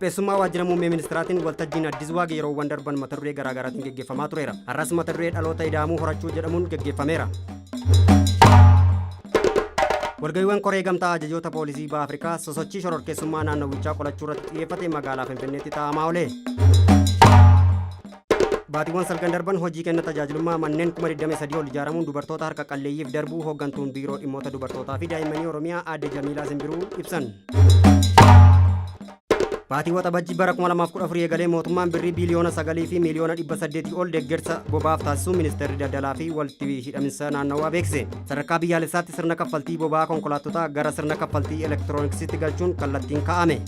qopheessummaa waajjira muummee ministiraatiin waltajjiin addis waagi yeroowwan darban mata duree garaa garaatiin geggeeffamaa tureera. Har'as mata duree dhaloota ida'amuu horachuu jedhamuun geggeeffameera. Walga'iiwwan koree gamtaa ajajoota poolisii baha Afrikaa sosochii shororkeessummaa naannawichaa qolachuu irratti xiyyeeffate magaalaa Finfinneetti taa'amaa oole. Baatiiwwan salgan darban hojii kenna tajaajilummaa manneen 23 ol ijaaramuun dubartoota harka qalleeyyiif darbuu hooggantuun biiroo dhimmoota dubartootaa fi daa'immanii Oromiyaa aadde Jamiilaa Simbiruu ibsan. Baatiiwwan Waxabajjii bara 2014 eegalee mootummaan birrii biiliyoona 9 fi miiliyoona 800 ol deeggarsa bobaaf taasisuu ministeerri daldalaa fi walitti hidhaminsa naannawaa beekse. Sadarkaa biyyaalessaatti sirna kaffaltii boba'aa konkolaattotaa gara sirna kaffaltii elektirooniksiitti galchuun kallattiin kaa'ame.